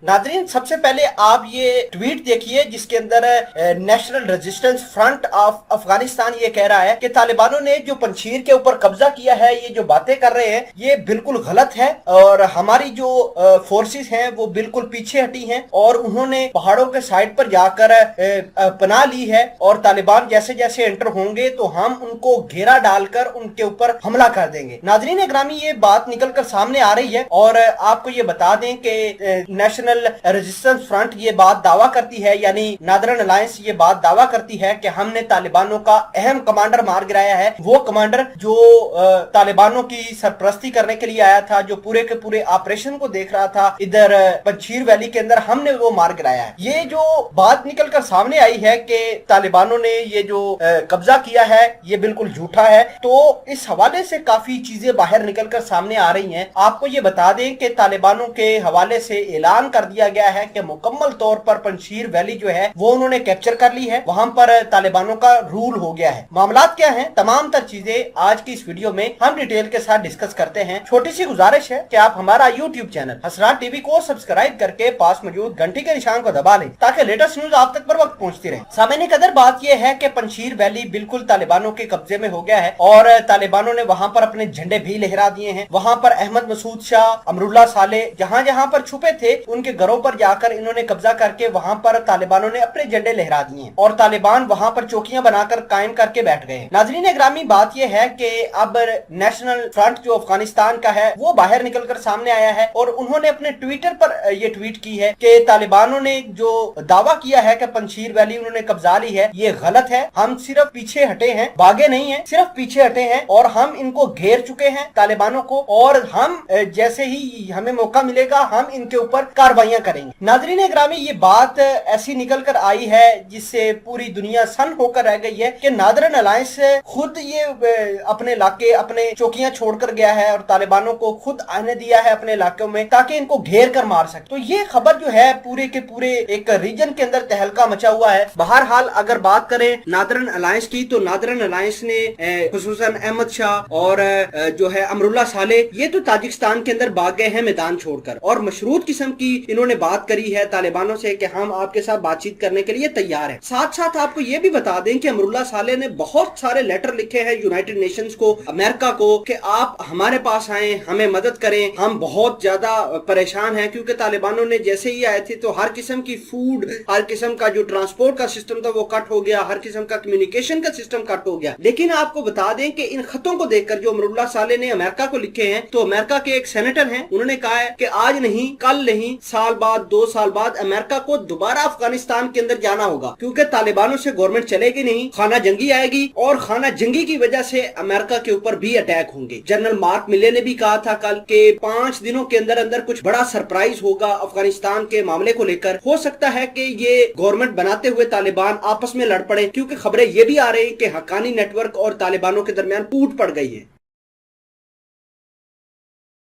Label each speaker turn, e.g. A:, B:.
A: नाजरीन, सबसे पहले आप ये ट्वीट देखिए जिसके अंदर national resistance front of Afghanistan ये कह रहा है कि तालिबानों ने जो पंशीर के ऊपर कब्जा किया है, ये जो बातें कर रहे हैं ये बिल्कुल गलत है और हमारी जो फोर्सेस हैं वो बिल्कुल पीछे हटी हैं और उन्होंने पहाड़ों के साइड पर जाकर पनाह ली है और तालिबान जैसे जैसे एंटर होंगे तो हम उनको घेरा डालकर उनके ऊपर हमला कर देंगे। नाजरीन ग्रामी, ये बात निकलकर सामने आ रही है और आपको ये बता दें कि नेशनल रेजिस्टेंस फ्रंट ये बात दावा करती है, यानी नादरन अलायंस ये बात दावा करती है कि हमने तालिबानों का अहम कमांडर मार गिराया है। वो कमांडर जो तालिबानों की सरपरस्ती करने के लिए आया था, जो पूरे के पूरे ऑपरेशन को देख रहा था इधर पंशीर वैली के अंदर, हमने वो मार गिराया है। ये जो बात निकलकर सामने आई है कि तालिबानों ने ये जो कब्जा किया है ये बिल्कुल झूठा है, तो इस हवाले से काफी चीजें बाहर निकलकर सामने आ रही हैं। आपको ये बता दें कि तालिबानों के हवाले से ऐलान कर दिया गया है कि मुकम्मल तौर पर पंशीर वैली जो है वो उन्होंने कैप्चर कर ली है, वहां पर तालिबानों का रूल हो गया है। मामलात क्या हैं, तमाम तर चीजें आज की इस वीडियो में हम डिटेल के साथ डिस्कस करते हैं। छोटी सी गुजारिश है कि आप हमारा यूट्यूब चैनल हसरात टीवी को सब्सक्राइब करके पास मौजूद घंटी के निशान को दबा लें ताकि लेटेस्ट न्यूज आप तक पर वक्त पहुंचती रहे। सामने कदर बात यह है कि पंशीर वैली बिल्कुल तालिबानों के कब्जे में हो गया है और तालिबानों ने वहां पर अपने झंडे भी लहरा दिए हैं। वहां पर अहमद मसूद शाह, अमरुल्ला साले जहां जहां पर छुपे थे उनके घरों पर जाकर इन्होंने कब्जा करके वहां पर तालिबानों ने अपने झंडे लहरा दिए हैं और तालिबान वहां पर चौकियां बनाकर कायम करके बैठ गए हैं। नाजरीन ग्रामी, बात यह है कि अब नेशनल फ्रंट जो अफगानिस्तान का है वो बाहर निकलकर सामने आया है और उन्होंने अपने ट्विटर पर यह ट्वीट की है कि तालिबानों ने जो दावा किया है कि पंशीर वैली उन्होंने कब्जा ली है ये गलत है। हम सिर्फ पीछे हटे हैं, भागे नहीं है, सिर्फ पीछे हटे हैं और हम इनको घेर चुके हैं तालिबानों को और हम जैसे ही हमें मौका मिलेगा हम इनके ऊपर कार्रवाइयां करेंगे। नाजरीन ग्रामी, ये बात ऐसी निकल कर आई है जिससे पूरी दुनिया सन होकर रह गई है कि नादरन अलायंस खुद ये अपने इलाके, अपने चौकियां छोड़कर गया है और तालिबानों को खुद आने दिया है अपने इलाकों में ताकि इनको घेर कर मार सके। तो ये खबर जो है पूरे के पूरे एक रीजन के अंदर तहलका मचा हुआ है। बहरहाल अगर बात करें नादरन अलायंस की तो नादरन अलायंस ने खुसूसन अहमद शाह और जो है अमरुल्ला साले ये तो ताजिकिस्तान के अंदर भाग गए हैं मैदान छोड़कर और मशरूत किस्म की इन्होंने बात करी है तालिबानों से कि हम आपके साथ बातचीत करने के लिए तैयार हैं। साथ साथ आपको ये भी बता दें कि अमरुल्ला साले ने बहुत सारे लेटर लिखे हैं यूनाइटेड नेशंस को, अमेरिका को, कि आप हमारे पास आए, हमें मदद करें, हम बहुत ज्यादा परेशान हैं क्योंकि तालिबानों ने जैसे ही आए थे तो हर किस्म की फूड, हर किस्म का जो ट्रांसपोर्ट का सिस्टम था वो कट हो गया, हर किस्म का कम्युनिकेशन का सिस्टम कट हो गया। लेकिन आपको बता दें कि इन खतों को देखकर जो अमरुल्ला साले ने अमेरिका को लिखे हैं तो अमेरिका के एक सेनेटर हैं, उन्होंने कहा है कि आज नहीं, कल नहीं, साल बाद, 2 साल बाद अमेरिका को दोबारा अफगानिस्तान के अंदर जाना होगा क्योंकि तालिबानों से गवर्नमेंट चलेगी नहीं, खाना जंगी आएगी और खाना जंगी की वजह से अमेरिका के ऊपर भी अटैक होंगे। जनरल मार्क मिले ने भी कहा था कल के 5 दिनों के अंदर अंदर कुछ बड़ा सरप्राइज होगा अफगानिस्तान के मामले को लेकर। हो सकता है कि ये गवर्नमेंट बनाते हुए तालिबान आपस में लड़ पड़े क्योंकि खबरें ये भी आ रही है कि हक्कानी नेटवर्क और तालिबानों के दरमियान टूट पड़ गई है।